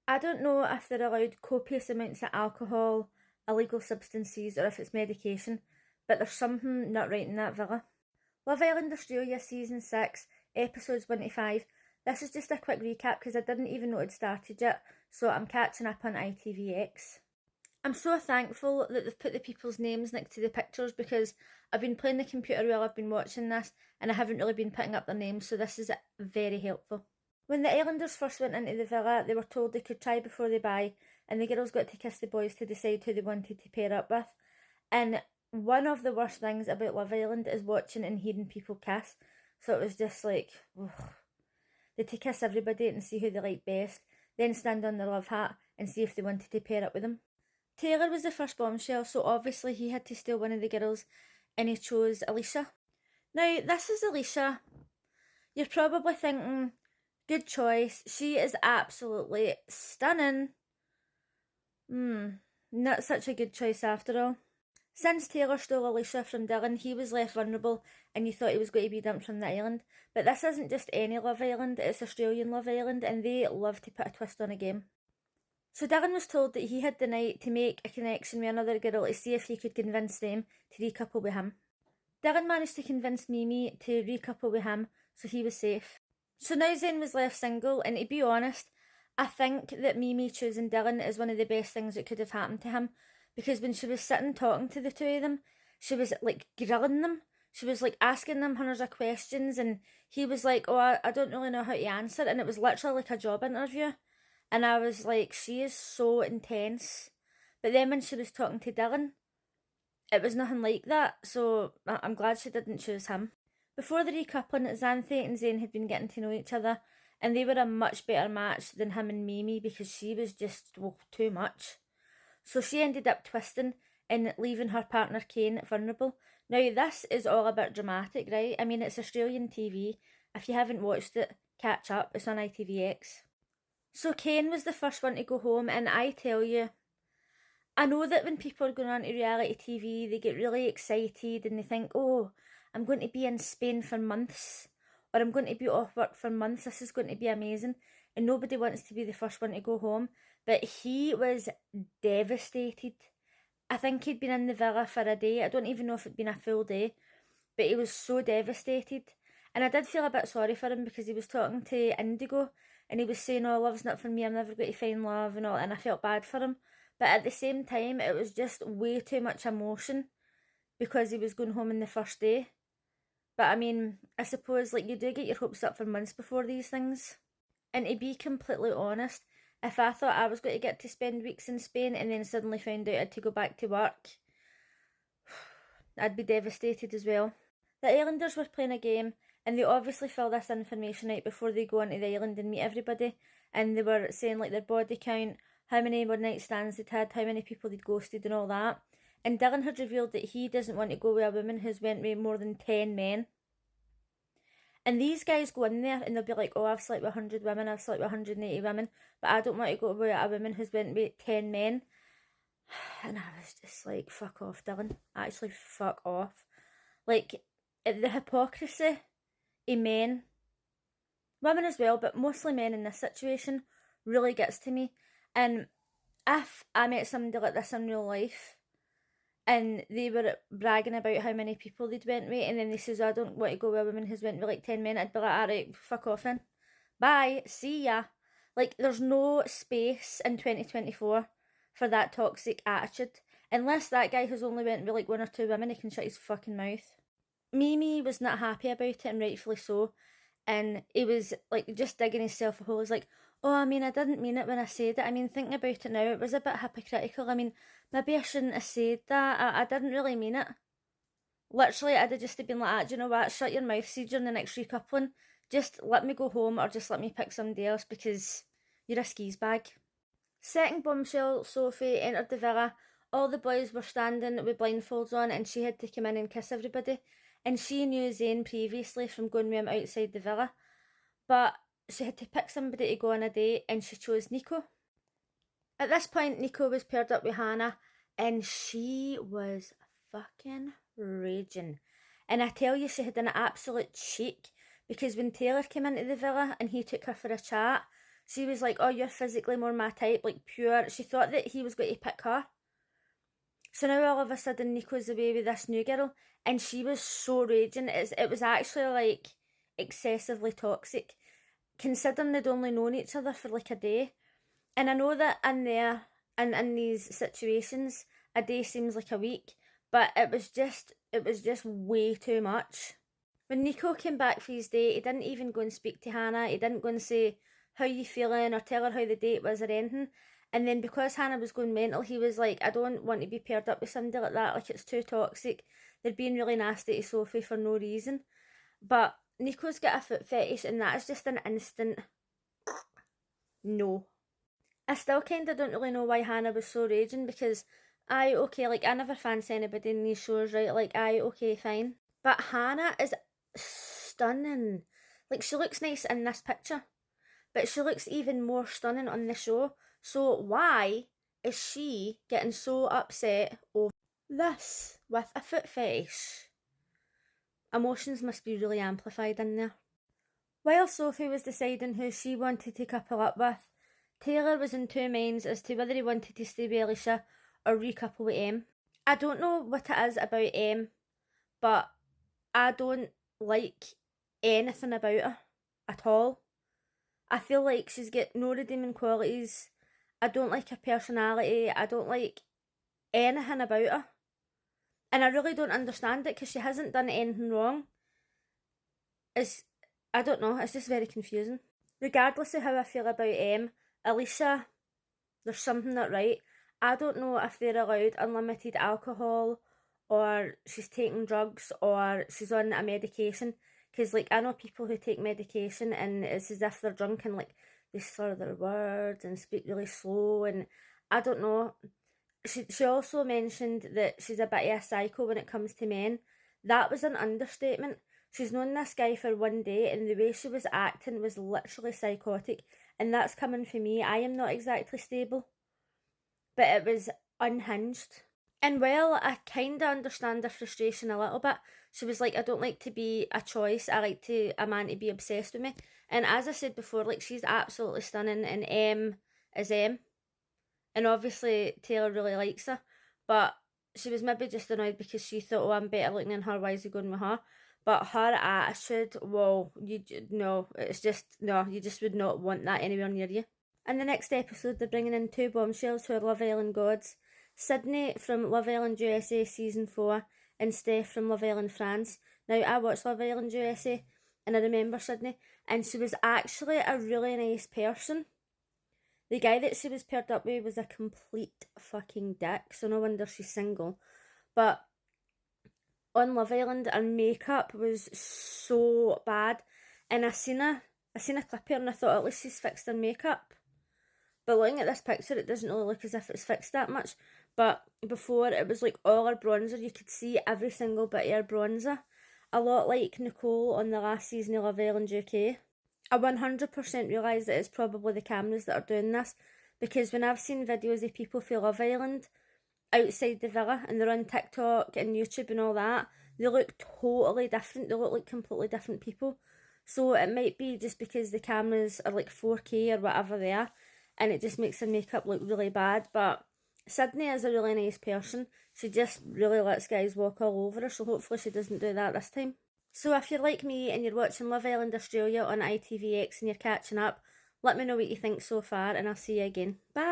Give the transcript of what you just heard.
I don't know if they're allowed copious amounts of alcohol, illegal substances, or if it's medication, but there's something not right in that villa. Love Island Australia Season 6, Episodes 1 to 5. This is just a quick recap because I didn't even know it started yet, so I'm catching up on ITVX. I'm so thankful that they've put the people's names next to the pictures because I've been playing the computer while I've been watching this and I haven't really been picking up their names, so this is very helpful. When the Islanders first went into the villa, they were told they could try before they buy, and the girls got to kiss the boys to decide who they wanted to pair up with. And one of the worst things about Love Island is watching and hearing people kiss. So it was just like, ugh. They had to kiss everybody and see who they liked best, then stand on their love hat and see if they wanted to pair up with them. Taylor was the first bombshell, so obviously he had to steal one of the girls, and he chose Alicia. Now, this is Alicia. You're probably thinking, good choice. She is absolutely stunning. Not such a good choice after all. Since Taylor stole Alicia from Dylan, he was left vulnerable and you thought he was going to be dumped from the island. But this isn't just any Love Island, it's Australian Love Island, and they love to put a twist on a game. So Dylan was told that he had the night to make a connection with another girl to see if he could convince them to recouple with him. Dylan managed to convince Mimi to recouple with him, so he was safe. So now Zayn was left single, and to be honest, I think that Mimi choosing Dylan is one of the best things that could have happened to him, because when she was sitting talking to the two of them, she was like grilling them. She was like asking them hundreds of questions, and he was like, oh, I don't really know how to answer, and it was literally like a job interview. And I was like, she is so intense. But then when she was talking to Dylan, it was nothing like that, so I'm glad she didn't choose him. Before the recoupling, Xanthi and Zayn had been getting to know each other, and they were a much better match than him and Mimi because she was just, too much. So she ended up twisting and leaving her partner Kane vulnerable. Now, this is all a bit dramatic, right? I mean, it's Australian TV. If you haven't watched it, catch up. It's on ITVX. So Kane was the first one to go home, and I tell you, I know that when people are going on to reality TV, they get really excited and they think, oh, I'm going to be in Spain for months, or I'm going to be off work for months, this is going to be amazing, and nobody wants to be the first one to go home. But he was devastated. I think he'd been in the villa for a day. I don't even know if it'd been a full day, but he was so devastated. And I did feel a bit sorry for him because he was talking to Indigo and he was saying, oh, love's not for me, I'm never going to find love and all, and I felt bad for him. But at the same time, it was just way too much emotion because he was going home on the first day. But I mean, I suppose like you do get your hopes up for months before these things. And to be completely honest, if I thought I was going to get to spend weeks in Spain and then suddenly found out I had to go back to work, I'd be devastated as well. The Islanders were playing a game and they obviously fill this information out before they go onto the island and meet everybody. And they were saying like their body count, how many one-night stands they'd had, how many people they'd ghosted and all that. And Dylan had revealed that he doesn't want to go with a woman who's went with more than 10 men. And these guys go in there and they'll be like, oh, I've slept with 100 women, I've slept with 180 women, but I don't want to go with a woman who's went with 10 men. And I was just like, fuck off, Dylan. Actually, fuck off. Like, the hypocrisy of men, women as well, but mostly men in this situation, really gets to me. And if I met somebody like this in real life, and they were bragging about how many people they'd went with, and then they says, I don't want to go with a woman who's went with like 10 men, I'd be like, alright, fuck off then. Bye, see ya. Like, there's no space in 2024 for that toxic attitude. Unless that guy who's only went with like 1 or 2 women, he can shut his fucking mouth. Mimi was not happy about it, and rightfully so. And he was like just digging himself a hole. He's like, oh, I mean, I didn't mean it when I said it. I mean, thinking about it now, it was a bit hypocritical. I mean, maybe I shouldn't have said that. I didn't really mean it. Literally, I'd have just been like, do you know what, shut your mouth, see during the next recoupling. Just let me go home or just let me pick somebody else because you're a skis bag. Second bombshell, Sophie entered the villa. All the boys were standing with blindfolds on and she had to come in and kiss everybody. And she knew Zayn previously from going with him outside the villa. But she had to pick somebody to go on a date and she chose Nico. At this point, Nico was paired up with Hannah and she was fucking raging. And I tell you, she had an absolute cheek because when Taylor came into the villa and he took her for a chat, She was like, oh, you're physically more my type, like pure. She thought that he was going to pick her. So now all of a sudden Nico's away with this new girl, and she was so raging. It was actually like excessively toxic, considering they'd only known each other for like a day. And I know that in these situations, a day seems like a week, but it was just way too much. When Nico came back for his date, he didn't even go and speak to Hannah. He didn't go and say, how you feeling, or tell her how the date was or anything. And then because Hannah was going mental, he was like, I don't want to be paired up with somebody like that, like it's too toxic. They're being really nasty to Sophie for no reason. But Nico's got a foot fetish, and that is just an instant no. I still kind of don't really know why Hannah was so raging, because okay, like I never fancy anybody in these shows, right? Like okay, fine. But Hannah is stunning. Like she looks nice in this picture, but she looks even more stunning on the show. So why is she getting so upset over this with a foot fetish? Emotions must be really amplified in there. While Sophie was deciding who she wanted to couple up with, Taylor was in two minds as to whether he wanted to stay with Alicia or recouple with Em. I don't know what it is about Em, but I don't like anything about her at all. I feel like she's got no redeeming qualities. I don't like her personality. I don't like anything about her. And I really don't understand it, because she hasn't done anything wrong. I don't know, it's just very confusing. Regardless of how I feel about Em, Alicia, there's something not right. I don't know if they're allowed unlimited alcohol, or she's taking drugs, or she's on a medication. Because, like, I know people who take medication and it's as if they're drunk and, like, they slur their words and speak really slow, and I don't know. She also mentioned that she's a bit of a psycho when it comes to men. That was an understatement. She's known this guy for one day, and the way she was acting was literally psychotic. And that's coming from me. I am not exactly stable. But it was unhinged. And while I kind of understand her frustration a little bit, she was like, I don't like to be a choice. I like a man to be obsessed with me. And as I said before, like, she's absolutely stunning, and Em is Em. And obviously Taylor really likes her, but she was maybe just annoyed because she thought, oh, I'm better looking than her, why is he going with her? But her attitude, whoa, it's just, no, you just would not want that anywhere near you. In the next episode, they're bringing in two bombshells who are Love Island gods. Sydney from Love Island USA Season 4 and Steph from Love Island France. Now, I watched Love Island USA and I remember Sydney, and she was actually a really nice person. The guy that she was paired up with was a complete fucking dick, so no wonder she's single. But on Love Island, her makeup was so bad, and I seen a clip here and I thought, at least she's fixed her makeup. But looking at this picture, it doesn't really look as if it's fixed that much. But before, it was like all her bronzer, you could see every single bit of her bronzer. A lot like Nicole on the last season of Love Island UK. I 100% realise that it's probably the cameras that are doing this, because when I've seen videos of people from Love Island outside the villa and they're on TikTok and YouTube and all that, they look totally different. They look like completely different people. So it might be just because the cameras are like 4K or whatever they are, and it just makes their makeup look really bad. But Sydney is a really nice person. She just really lets guys walk all over her, so hopefully she doesn't do that this time. So if you're like me and you're watching Love Island Australia on Itvx and you're catching up, let me know what you think so far, and I'll see you again. Bye!